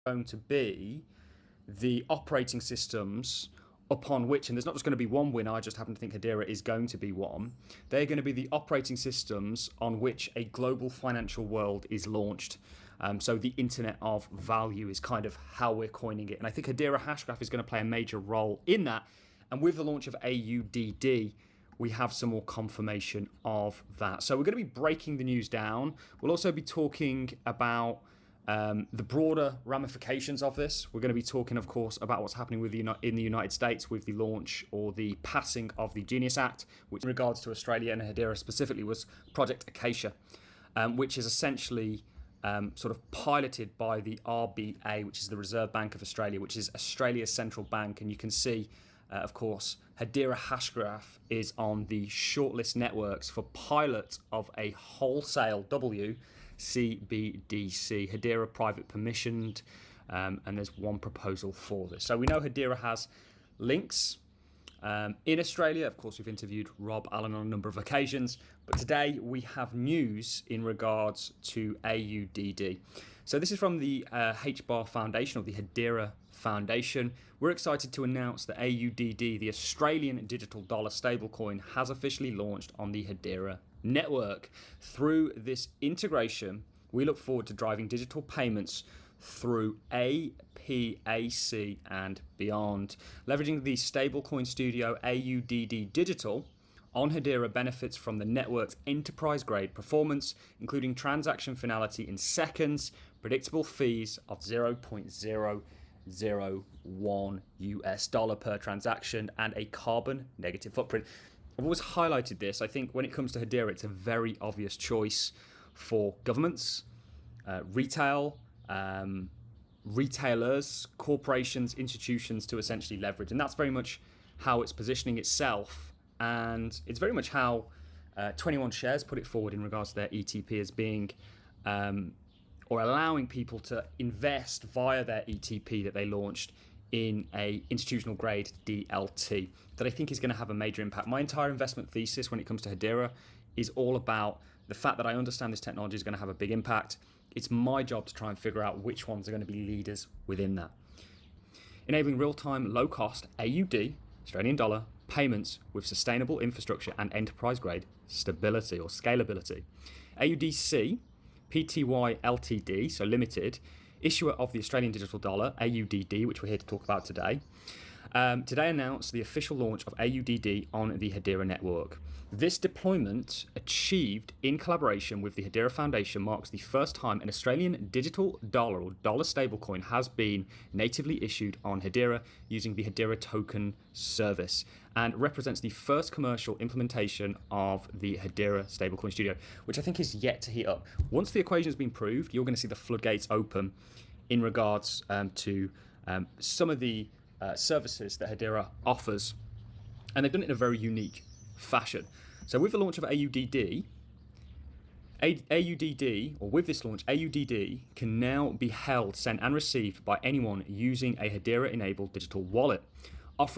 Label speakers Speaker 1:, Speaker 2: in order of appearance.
Speaker 1: going to be the operating systems upon which, and there's not just going to be one winner, I just happen to think Hedera is going to be one. They're going to be the operating systems on which a global financial world is launched. So the internet of value is kind of how we're coining it. And I think Hedera Hashgraph is going to play a major role in that. And with the launch of AUDD, we have some more confirmation of that. So we're going to be breaking the news down. We'll also be talking about the broader ramifications of this. We're going to be talking, of course, about what's happening in the United States with the launch or the passing of the Genius Act, which in regards to Australia and Hedera specifically was Project Acacia, which is essentially sort of piloted by the RBA, which is the Reserve Bank of Australia, which is Australia's central bank. And you can see, of course, Hedera Hashgraph is on the shortlist networks for pilot of a wholesale CBDC, Hedera private permissioned, and there's one proposal for this. So we know Hedera has links in Australia. Of course, we've interviewed Rob Allen on a number of occasions, but today we have news in regards to AUDD. So this is from the Hbar Foundation, or the Hedera Foundation. We're excited to announce that AUDD, the Australian digital dollar stablecoin, has officially launched on the Hedera network. Through this integration, we look forward to driving digital payments through APAC and beyond. Leveraging the stablecoin studio AUDD Digital on Hedera benefits from the network's enterprise-grade performance, including transaction finality in seconds, predictable fees of 0.001 US dollar per transaction, and a carbon negative footprint. I've always highlighted this. I think when it comes to Hedera, it's a very obvious choice for governments, retail, retailers, corporations, institutions to essentially leverage. And that's very much how it's positioning itself. And it's very much how 21 Shares put it forward in regards to their ETP as being, or allowing people to invest via their ETP that they launched in a institutional grade DLT that I think is going to have a major impact. My entire investment thesis when it comes to Hedera is all about the fact that I understand this technology is going to have a big impact. It's my job to try and figure out which ones are going to be leaders within that. Enabling real-time, low-cost AUD, Australian dollar, payments with sustainable infrastructure and enterprise-grade stability or scalability. AUDC, Pty Ltd, so limited, issuer of the Australian digital dollar, AUDD, which we're here to talk about today, today announced the official launch of AUDD on the Hedera network. This deployment, achieved in collaboration with the Hedera Foundation, marks the first time an Australian digital dollar or dollar stablecoin has been natively issued on Hedera using the Hedera token service, and represents the first commercial implementation of the Hedera stablecoin studio, which I think is yet to heat up. Once the equation has been proved, you're going to see the floodgates open in regards to some of the services that Hedera offers, and they've done it in a very unique fashion. So with the launch of AUDD, or with this launch, AUDD can now be held, sent and received by anyone using a Hedera-enabled digital wallet.